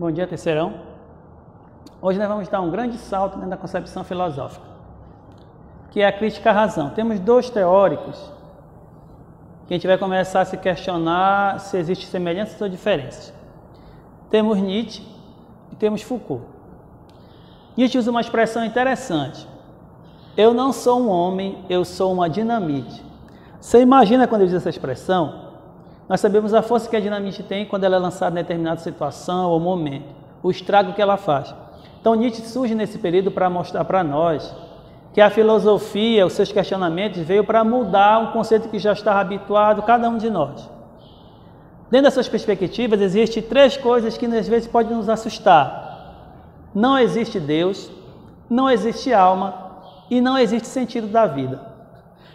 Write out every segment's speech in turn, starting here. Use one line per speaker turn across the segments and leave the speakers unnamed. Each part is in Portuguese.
Bom dia, terceirão. Hoje nós vamos dar um grande salto dentro da concepção filosófica, que é a crítica à razão. Temos dois teóricos que a gente vai começar a se questionar se existem semelhanças ou diferenças. Temos Nietzsche e temos Foucault. Nietzsche usa uma expressão interessante. Eu não sou um homem, eu sou uma dinamite. Você imagina quando ele diz essa expressão? Nós sabemos a força que a dinamite tem quando ela é lançada em determinada situação ou momento, o estrago que ela faz. Então Nietzsche surge nesse período para mostrar para nós que a filosofia, os seus questionamentos, veio para mudar um conceito que já estava habituado cada um de nós. Dentro dessas perspectivas, existem três coisas que às vezes podem nos assustar. Não existe Deus, não existe alma e não existe sentido da vida.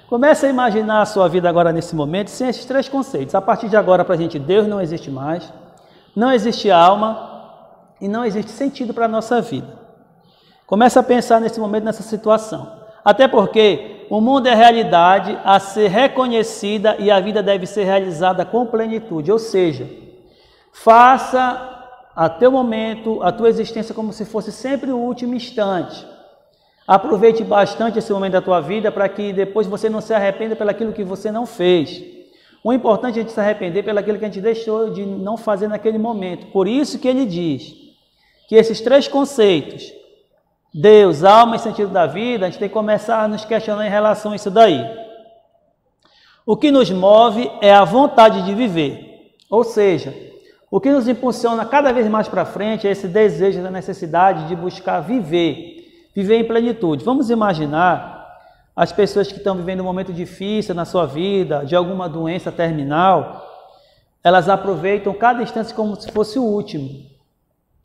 Comece a imaginar a sua vida agora nesse momento sem esses três conceitos. A partir de agora, para a gente, Deus não existe mais, não existe alma e não existe sentido para a nossa vida. Comece a pensar nesse momento, nessa situação. Até porque o mundo é realidade a ser reconhecida e a vida deve ser realizada com plenitude. Ou seja, faça a teu momento, a tua existência como se fosse sempre o último instante. Aproveite bastante esse momento da tua vida para que depois você não se arrependa pelaquilo que você não fez. O importante é a gente se arrepender pelaquilo que a gente deixou de não fazer naquele momento. Por isso que ele diz que esses três conceitos, Deus, alma e sentido da vida, a gente tem que começar a nos questionar em relação a isso daí. O que nos move é a vontade de viver. Ou seja, o que nos impulsiona cada vez mais para frente é esse desejo, essa necessidade de buscar viver em plenitude. Vamos imaginar as pessoas que estão vivendo um momento difícil na sua vida, de alguma doença terminal, elas aproveitam cada instante como se fosse o último.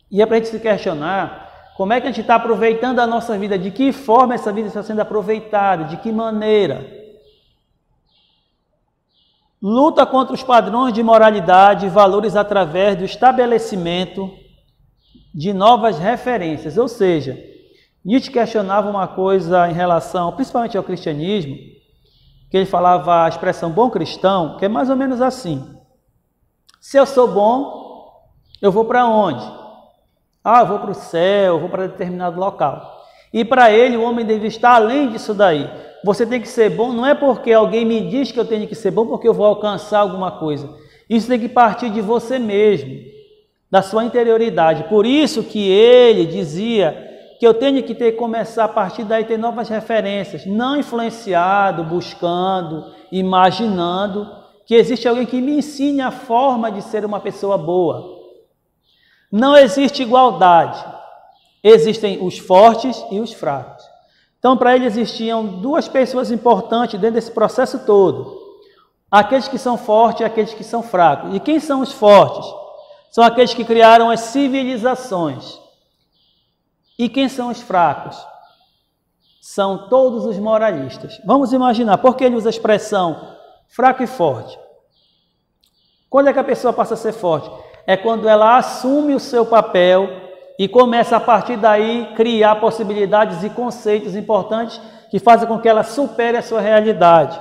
E é para a gente se questionar como é que a gente está aproveitando a nossa vida, de que forma essa vida está sendo aproveitada, de que maneira. Luta contra os padrões de moralidade e valores através do estabelecimento de novas referências, ou seja, Nietzsche questionava uma coisa em relação, principalmente ao cristianismo, que ele falava a expressão bom cristão, que é mais ou menos assim. Se eu sou bom, eu vou para onde? Eu vou para o céu, eu vou para determinado local. E para ele, o homem deve estar além disso daí. Você tem que ser bom, não é porque alguém me diz que eu tenho que ser bom, porque eu vou alcançar alguma coisa. Isso tem que partir de você mesmo, da sua interioridade. Por isso que ele dizia que eu tenho que começar a partir daí ter novas referências, não influenciado, buscando, imaginando que existe alguém que me ensine a forma de ser uma pessoa boa. Não existe igualdade, existem os fortes e os fracos. Então, para ele existiam duas pessoas importantes dentro desse processo todo, aqueles que são fortes e aqueles que são fracos. E quem são os fortes? São aqueles que criaram as civilizações. E quem são os fracos? São todos os moralistas. Vamos imaginar, por que ele usa a expressão fraco e forte? Quando é que a pessoa passa a ser forte? É quando ela assume o seu papel e começa a partir daí criar possibilidades e conceitos importantes que fazem com que ela supere a sua realidade.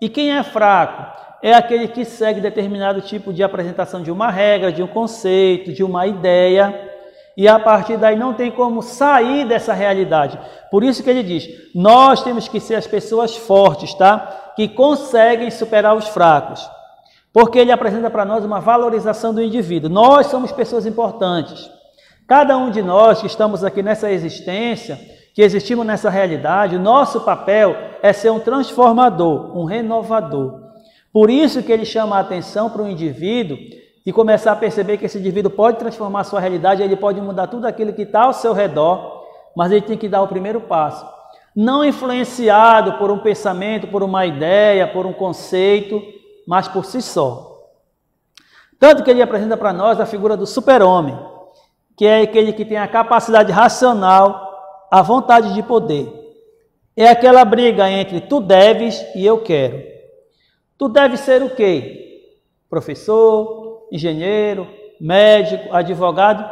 E quem é fraco? É aquele que segue determinado tipo de apresentação de uma regra, de um conceito, de uma ideia, e a partir daí não tem como sair dessa realidade. Por isso que ele diz, nós temos que ser as pessoas fortes, tá? Que conseguem superar os fracos. Porque ele apresenta para nós uma valorização do indivíduo. Nós somos pessoas importantes. Cada um de nós que estamos aqui nessa existência, que existimos nessa realidade, o nosso papel é ser um transformador, um renovador. Por isso que ele chama a atenção para o indivíduo e começar a perceber que esse indivíduo pode transformar a sua realidade, ele pode mudar tudo aquilo que está ao seu redor, mas ele tem que dar o primeiro passo. Não influenciado por um pensamento, por uma ideia, por um conceito, mas por si só. Tanto que ele apresenta para nós a figura do super-homem, que é aquele que tem a capacidade racional, a vontade de poder. É aquela briga entre tu deves e eu quero. Tu deve ser o quê? Professor, engenheiro, médico, advogado,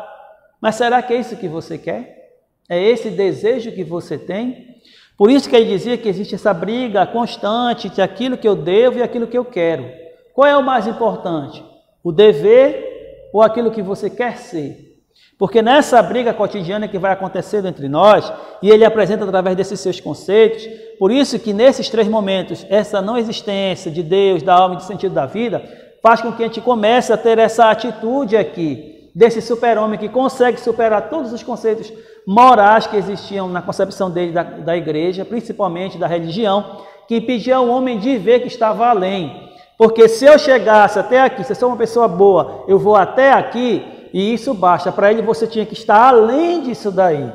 mas será que é isso que você quer? É esse desejo que você tem? Por isso que ele dizia que existe essa briga constante entre aquilo que eu devo e aquilo que eu quero. Qual é o mais importante? O dever ou aquilo que você quer ser? Porque nessa briga cotidiana que vai acontecendo entre nós, e ele apresenta através desses seus conceitos, por isso que nesses 3 momentos, essa não existência de Deus, da alma e do sentido da vida, faz com que a gente comece a ter essa atitude aqui, desse super-homem que consegue superar todos os conceitos morais que existiam na concepção dele da igreja, principalmente da religião, que impedia o homem de ver que estava além. Porque se eu chegasse até aqui, se eu sou uma pessoa boa, eu vou até aqui, e isso basta. Para ele você tinha que estar além disso daí.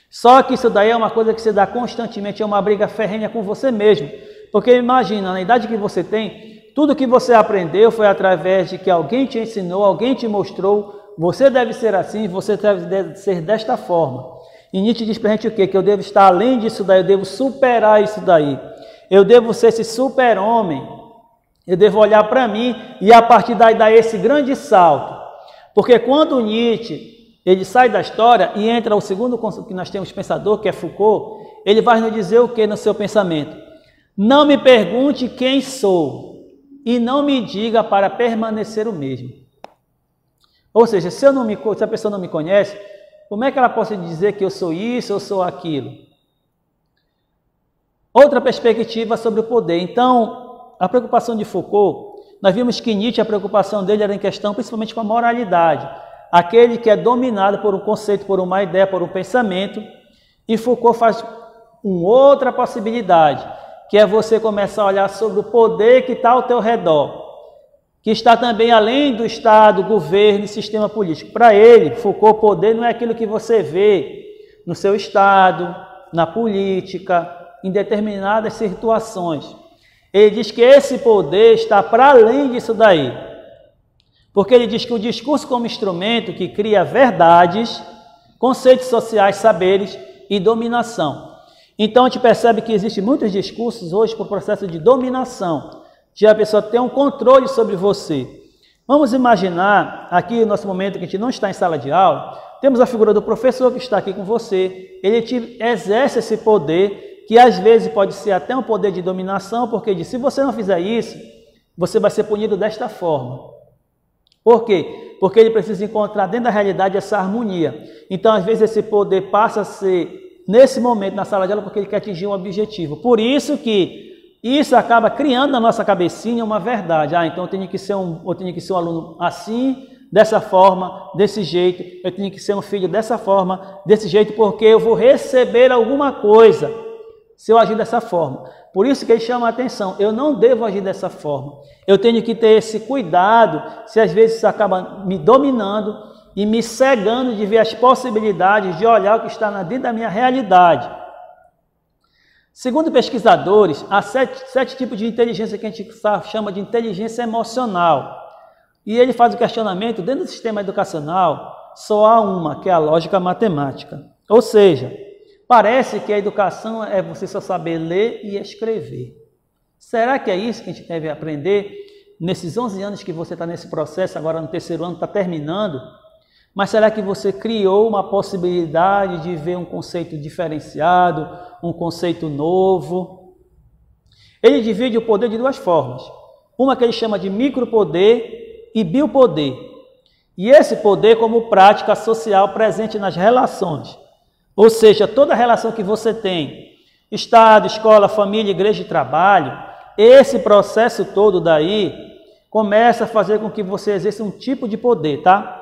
Só que isso daí é uma coisa que se dá constantemente, é uma briga ferrenha com você mesmo. Porque imagina, na idade que você tem, tudo que você aprendeu foi através de que alguém te ensinou, alguém te mostrou, você deve ser assim, você deve ser desta forma. E Nietzsche diz para a gente o quê? Que eu devo estar além disso daí, eu devo superar isso daí. Eu devo ser esse super-homem. Eu devo olhar para mim e a partir daí dar esse grande salto. Porque quando Nietzsche ele sai da história e entra o segundo que nós temos pensador, que é Foucault, ele vai nos dizer o que no seu pensamento? Não me pergunte quem sou e não me diga para permanecer o mesmo. Ou seja, se a pessoa não me conhece, como é que ela pode dizer que eu sou isso, eu sou aquilo? Outra perspectiva sobre o poder. Então, a preocupação de Foucault, nós vimos que Nietzsche, a preocupação dele era em questão principalmente com a moralidade. Aquele que é dominado por um conceito, por uma ideia, por um pensamento. E Foucault faz uma outra possibilidade, que é você começar a olhar sobre o poder que está ao teu redor, que está também além do Estado, governo e sistema político. Para ele, Foucault, poder não é aquilo que você vê no seu Estado, na política, em determinadas situações. Ele diz que esse poder está para além disso daí. Porque ele diz que o discurso como instrumento que cria verdades, conceitos sociais, saberes e dominação. Então a gente percebe que existem muitos discursos hoje por processo de dominação, de a pessoa ter um controle sobre você. Vamos imaginar, aqui no nosso momento que a gente não está em sala de aula, temos a figura do professor que está aqui com você, ele exerce esse poder, que às vezes pode ser até um poder de dominação, porque diz, se você não fizer isso, você vai ser punido desta forma. Por quê? Porque ele precisa encontrar dentro da realidade essa harmonia. Então, às vezes, esse poder passa a ser, nesse momento, na sala de aula, porque ele quer atingir um objetivo. Por isso que isso acaba criando na nossa cabecinha uma verdade. Então eu tenho que ser um aluno assim, dessa forma, desse jeito. Eu tenho que ser um filho dessa forma, desse jeito, porque eu vou receber alguma coisa se eu agir dessa forma. Por isso que ele chama a atenção. Eu não devo agir dessa forma. Eu tenho que ter esse cuidado, se às vezes isso acaba me dominando e me cegando de ver as possibilidades, de olhar o que está dentro da minha realidade. Segundo pesquisadores, há sete tipos de inteligência que a gente chama de inteligência emocional. E ele faz o questionamento, dentro do sistema educacional, só há uma, que é a lógica matemática. Ou seja, parece que a educação é você só saber ler e escrever. Será que é isso que a gente deve aprender nesses 11 anos que você está nesse processo, agora no terceiro ano, está terminando? Mas será que você criou uma possibilidade de ver um conceito diferenciado, um conceito novo? Ele divide o poder de duas formas. Uma que ele chama de micropoder e biopoder. E esse poder como prática social presente nas relações. Ou seja, toda relação que você tem, Estado, escola, família, igreja e trabalho, esse processo todo daí começa a fazer com que você exerça um tipo de poder, tá?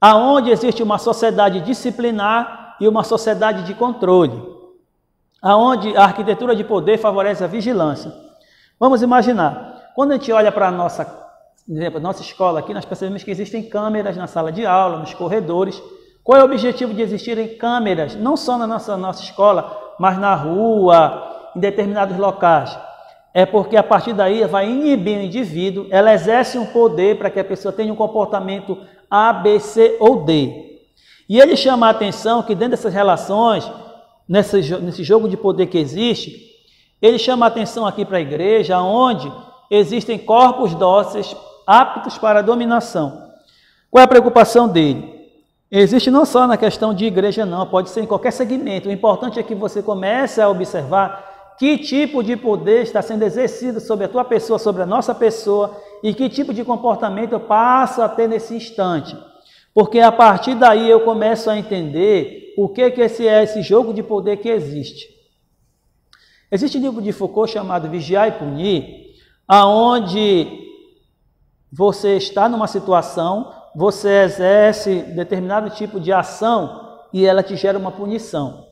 Aonde existe uma sociedade disciplinar e uma sociedade de controle. Aonde a arquitetura de poder favorece a vigilância. Vamos imaginar, quando a gente olha para a nossa escola aqui, nós percebemos que existem câmeras na sala de aula, nos corredores. Qual é o objetivo de existirem câmeras, não só na nossa escola, mas na rua, em determinados locais? É porque a partir daí vai inibir o indivíduo, ela exerce um poder para que a pessoa tenha um comportamento A, B, C ou D. E ele chama a atenção que dentro dessas relações, nesse jogo de poder que existe, ele chama a atenção aqui para a igreja, onde existem corpos dóceis aptos para a dominação. Qual é a preocupação dele? Existe não só na questão de igreja, não, pode ser em qualquer segmento. O importante é que você comece a observar que tipo de poder está sendo exercido sobre a tua pessoa, sobre a nossa pessoa, e que tipo de comportamento eu passo a ter nesse instante. Porque a partir daí eu começo a entender o que é esse jogo de poder que existe. Existe um livro de Foucault chamado Vigiar e Punir, aonde você está numa situação, você exerce determinado tipo de ação e ela te gera uma punição.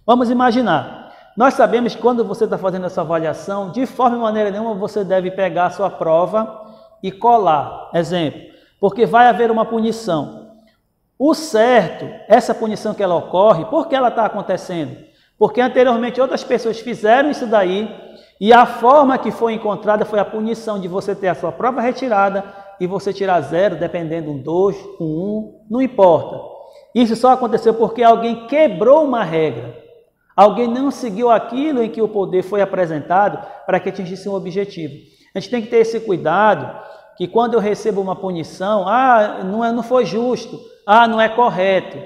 Vamos imaginar, nós sabemos que quando você está fazendo essa avaliação, de forma e maneira nenhuma você deve pegar a sua prova e colar, exemplo, porque vai haver uma punição. O certo, essa punição que ela ocorre, por que ela está acontecendo? Porque anteriormente outras pessoas fizeram isso daí e a forma que foi encontrada foi a punição de você ter a sua prova retirada e você tirar 0, dependendo um 2, um 1, não importa. Isso só aconteceu porque alguém quebrou uma regra. Alguém não seguiu aquilo em que o poder foi apresentado para que atingisse um objetivo. A gente tem que ter esse cuidado que quando eu recebo uma punição, não foi justo, não é correto.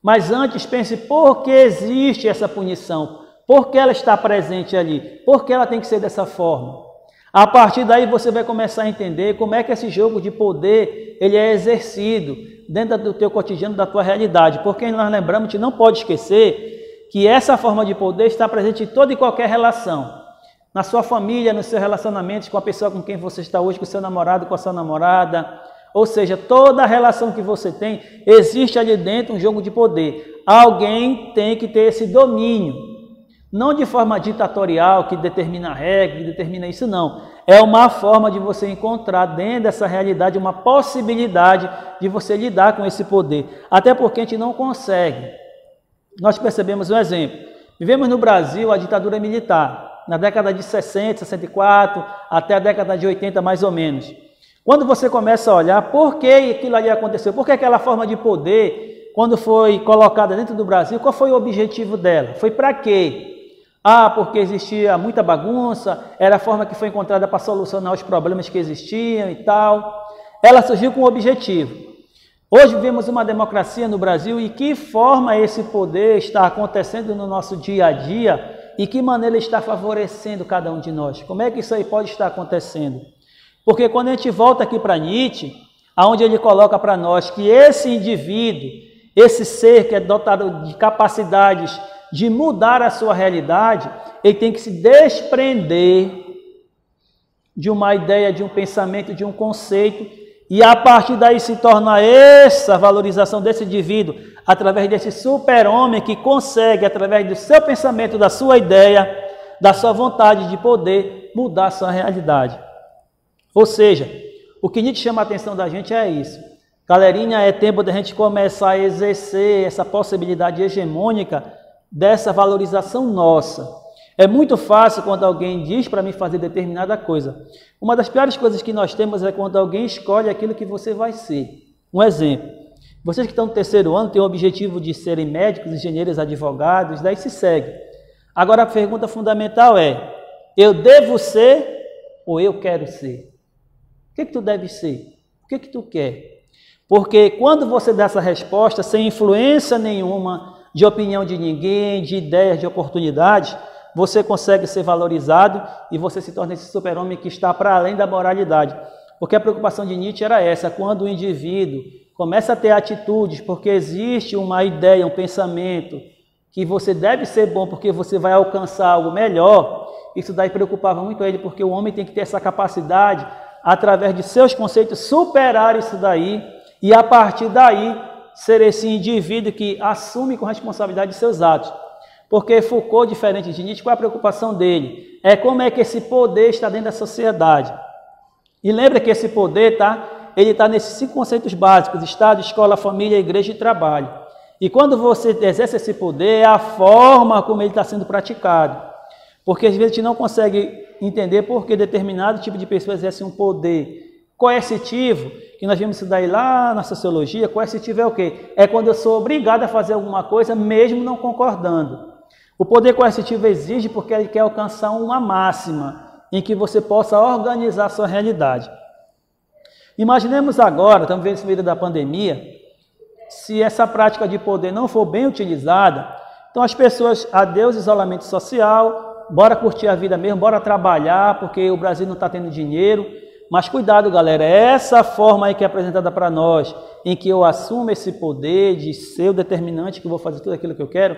Mas antes pense por que existe essa punição, por que ela está presente ali, por que ela tem que ser dessa forma. A partir daí você vai começar a entender como é que esse jogo de poder ele é exercido dentro do teu cotidiano, da tua realidade. Porque nós lembramos, a gente não pode esquecer que essa forma de poder está presente em toda e qualquer relação. Na sua família, nos seus relacionamentos com a pessoa com quem você está hoje, com o seu namorado, com a sua namorada. Ou seja, toda a relação que você tem, existe ali dentro um jogo de poder. Alguém tem que ter esse domínio. Não de forma ditatorial, que determina a regra, que determina isso, não. É uma forma de você encontrar dentro dessa realidade uma possibilidade de você lidar com esse poder. Até porque a gente não consegue. Nós percebemos um exemplo. Vivemos no Brasil a ditadura militar, na década de 60, 64, até a década de 80 mais ou menos. Quando você começa a olhar por que aquilo ali aconteceu, por que aquela forma de poder, quando foi colocada dentro do Brasil, qual foi o objetivo dela? Foi para quê? Porque existia muita bagunça, era a forma que foi encontrada para solucionar os problemas que existiam e tal. Ela surgiu com um objetivo. Hoje vivemos uma democracia no Brasil e que forma esse poder está acontecendo no nosso dia a dia e que maneira ele está favorecendo cada um de nós? Como é que isso aí pode estar acontecendo? Porque quando a gente volta aqui para Nietzsche, onde ele coloca para nós que esse indivíduo, esse ser que é dotado de capacidades de mudar a sua realidade, ele tem que se desprender de uma ideia, de um pensamento, de um conceito, e a partir daí se torna essa valorização desse indivíduo, através desse super-homem que consegue, através do seu pensamento, da sua ideia, da sua vontade de poder, mudar a sua realidade. Ou seja, o que Nietzsche chama a atenção da gente é isso. Galerinha, é tempo da gente começar a exercer essa possibilidade hegemônica dessa valorização nossa. É muito fácil quando alguém diz para mim fazer determinada coisa. Uma das piores coisas que nós temos é quando alguém escolhe aquilo que você vai ser. Um exemplo. Vocês que estão no terceiro ano têm o objetivo de serem médicos, engenheiros, advogados, daí se segue. Agora a pergunta fundamental é, eu devo ser ou eu quero ser? O que tu deve ser? O que tu quer? Porque quando você dá essa resposta sem influência nenhuma de opinião de ninguém, de ideias, de oportunidades, você consegue ser valorizado e você se torna esse super-homem que está para além da moralidade. Porque a preocupação de Nietzsche era essa, quando o indivíduo começa a ter atitudes, porque existe uma ideia, um pensamento, que você deve ser bom porque você vai alcançar algo melhor, isso daí preocupava muito ele, porque o homem tem que ter essa capacidade, através de seus conceitos, superar isso daí e a partir daí ser esse indivíduo que assume com responsabilidade seus atos. Porque Foucault, diferente de Nietzsche, qual é a preocupação dele? É como é que esse poder está dentro da sociedade. E lembra que esse poder ele está nesses 5 conceitos básicos: Estado, escola, família, igreja e trabalho. E quando você exerce esse poder, é a forma como ele está sendo praticado. Porque às vezes a gente não consegue entender por que determinado tipo de pessoa exerce um poder coercitivo, que nós vimos isso daí lá na sociologia. Coercitivo é o quê? É quando eu sou obrigado a fazer alguma coisa mesmo não concordando. O poder coercitivo exige porque ele quer alcançar uma máxima em que você possa organizar a sua realidade. Imaginemos agora, estamos vendo esse meio da pandemia, se essa prática de poder não for bem utilizada, então as pessoas, adeus isolamento social, bora curtir a vida mesmo, bora trabalhar, porque o Brasil não está tendo dinheiro. Mas cuidado, galera, essa forma aí que é apresentada para nós, em que eu assumo esse poder de ser o determinante, que eu vou fazer tudo aquilo que eu quero,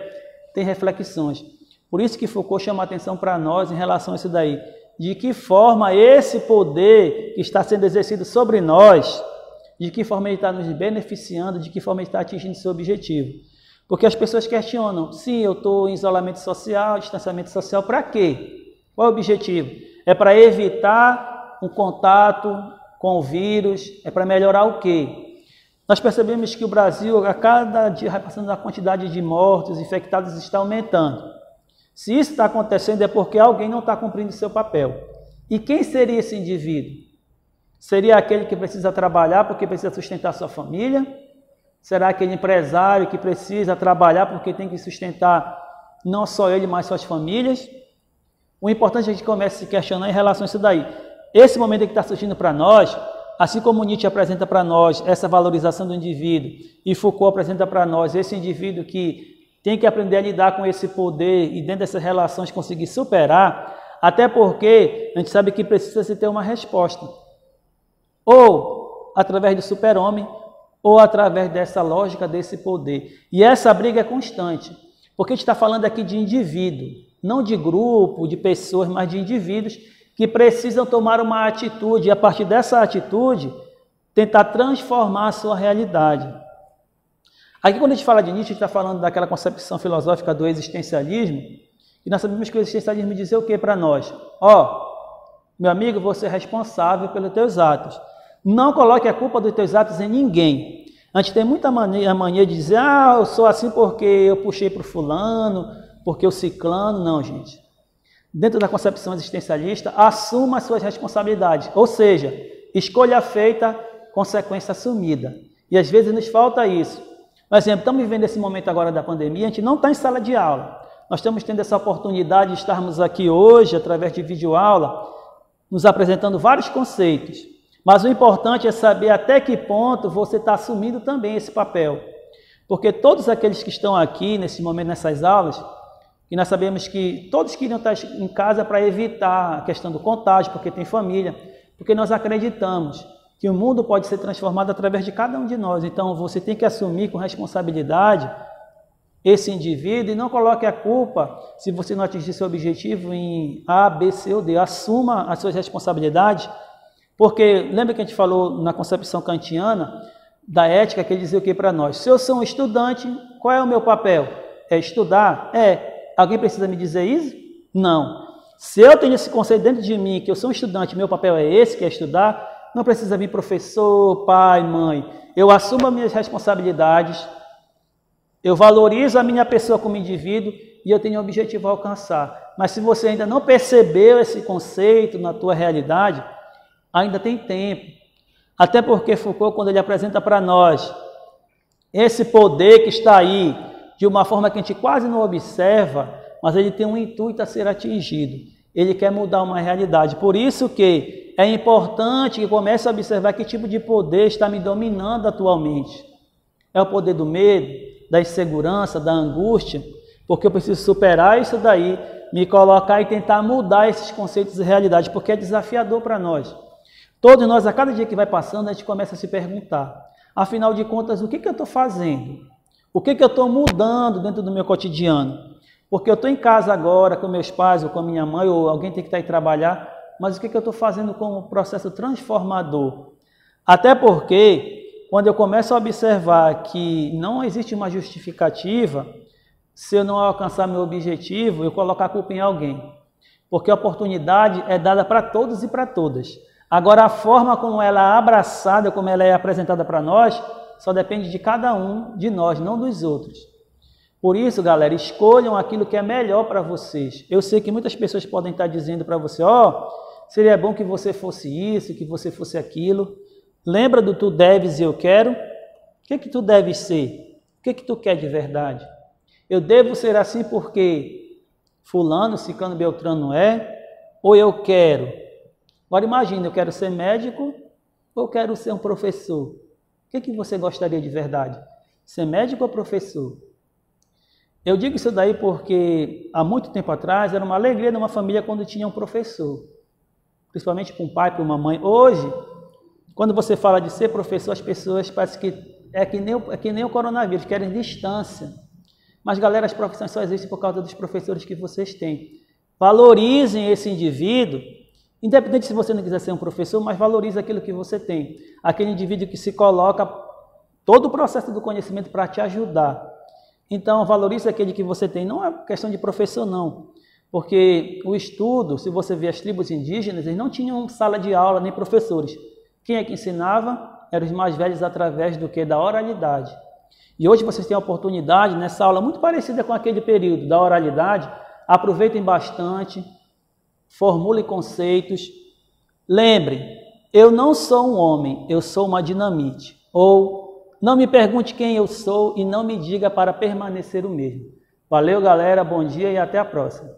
tem reflexões. Por isso que Foucault chama a atenção para nós em relação a isso daí. De que forma esse poder que está sendo exercido sobre nós, de que forma ele está nos beneficiando, de que forma ele está atingindo seu objetivo. Porque as pessoas questionam, sim, eu estou em isolamento social, distanciamento social, para quê? Qual é o objetivo? É para evitar um contato com o vírus? É para melhorar o quê? Nós percebemos que o Brasil, a cada dia, vai passando a quantidade de mortos, infectados, está aumentando. Se isso está acontecendo é porque alguém não está cumprindo seu papel. E quem seria esse indivíduo? Seria aquele que precisa trabalhar porque precisa sustentar sua família? Será aquele empresário que precisa trabalhar porque tem que sustentar não só ele, mas suas famílias? O importante é que a gente comece a se questionar em relação a isso daí. Esse momento que está surgindo para nós, assim como Nietzsche apresenta para nós essa valorização do indivíduo e Foucault apresenta para nós esse indivíduo que tem que aprender a lidar com esse poder e dentro dessas relações conseguir superar, até porque a gente sabe que precisa se ter uma resposta. Ou através do super-homem, ou através dessa lógica desse poder. E essa briga é constante, porque a gente está falando aqui de indivíduo, não de grupo, de pessoas, mas de indivíduos que precisam tomar uma atitude e a partir dessa atitude tentar transformar a sua realidade. Aqui quando a gente fala de Nietzsche, a gente está falando daquela concepção filosófica do existencialismo, e nós sabemos que o existencialismo diz o que para nós? Meu amigo, você é responsável pelos teus atos. Não coloque a culpa dos teus atos em ninguém. A gente tem muita mania de dizer, eu sou assim porque eu puxei para o fulano, porque o ciclano. Não, gente. Dentro da concepção existencialista, assuma as suas responsabilidades. Ou seja, escolha feita, consequência assumida. E às vezes nos falta isso. Por exemplo, estamos vivendo esse momento agora da pandemia, a gente não está em sala de aula. Nós estamos tendo essa oportunidade de estarmos aqui hoje, através de videoaula, nos apresentando vários conceitos. Mas o importante é saber até que ponto você está assumindo também esse papel. Porque todos aqueles que estão aqui, nesse momento, nessas aulas, e nós sabemos que todos queriam estar em casa para evitar a questão do contágio, porque tem família, porque nós acreditamos que o mundo pode ser transformado através de cada um de nós. Então, você tem que assumir com responsabilidade esse indivíduo e não coloque a culpa, se você não atingir seu objetivo, em A, B, C ou D. Assuma as suas responsabilidades, porque lembra que a gente falou na concepção kantiana da ética, que ele dizia o que para nós? Se eu sou um estudante, qual é o meu papel? É estudar? Alguém precisa me dizer isso? Não. Se eu tenho esse conceito dentro de mim, que eu sou um estudante, meu papel é esse, que é estudar, não precisa vir professor, pai, mãe. Eu assumo as minhas responsabilidades, eu valorizo a minha pessoa como indivíduo e eu tenho um objetivo a alcançar. Mas se você ainda não percebeu esse conceito na tua realidade, ainda tem tempo. Até porque Foucault, quando ele apresenta para nós esse poder que está aí, de uma forma que a gente quase não observa, mas ele tem um intuito a ser atingido. Ele quer mudar uma realidade. Por isso que é importante que comece a observar que tipo de poder está me dominando atualmente. É o poder do medo, da insegurança, da angústia, porque eu preciso superar isso daí, me colocar e tentar mudar esses conceitos de realidade, porque é desafiador para nós. Todos nós, a cada dia que vai passando, a gente começa a se perguntar, afinal de contas, o que eu estou fazendo? O que eu estou mudando dentro do meu cotidiano? Porque eu estou em casa agora com meus pais ou com a minha mãe, ou alguém tem que estar aí trabalhar, mas o que eu estou fazendo como processo transformador? Até porque, quando eu começo a observar que não existe uma justificativa, se eu não alcançar meu objetivo, eu colocar a culpa em alguém. Porque a oportunidade é dada para todos e para todas. Agora, a forma como ela é abraçada, como ela é apresentada para nós, só depende de cada um de nós, não dos outros. Por isso, galera, escolham aquilo que é melhor para vocês. Eu sei que muitas pessoas podem estar dizendo para você, seria bom que você fosse isso, que você fosse aquilo. Lembra do tu deves e eu quero? O que tu deves ser? O que tu quer de verdade? Eu devo ser assim porque fulano, ciclano, beltrano é? Ou eu quero? Agora imagina, eu quero ser médico ou eu quero ser um professor? O que você gostaria de verdade? Ser médico ou professor? Eu digo isso daí porque há muito tempo atrás era uma alegria de uma família quando tinha um professor. principalmente para um pai, para uma mãe. Hoje, quando você fala de ser professor, as pessoas parecem que é que nem o coronavírus, querem distância. Mas, galera, as profissões só existem por causa dos professores que vocês têm. Valorizem esse indivíduo, independente se você não quiser ser um professor, mas valorize aquilo que você tem. Aquele indivíduo que se coloca todo o processo do conhecimento para te ajudar. Então, valorize aquele que você tem. Não é questão de professor, não. Porque o estudo, se você vê as tribos indígenas, eles não tinham sala de aula nem professores. Quem é que ensinava? Eram os mais velhos através do que? Da oralidade. E hoje vocês têm a oportunidade, nessa aula muito parecida com aquele período da oralidade, aproveitem bastante, formulem conceitos. Lembrem, eu não sou um homem, eu sou uma dinamite. Ou não me pergunte quem eu sou e não me diga para permanecer o mesmo. Valeu, galera, bom dia e até a próxima.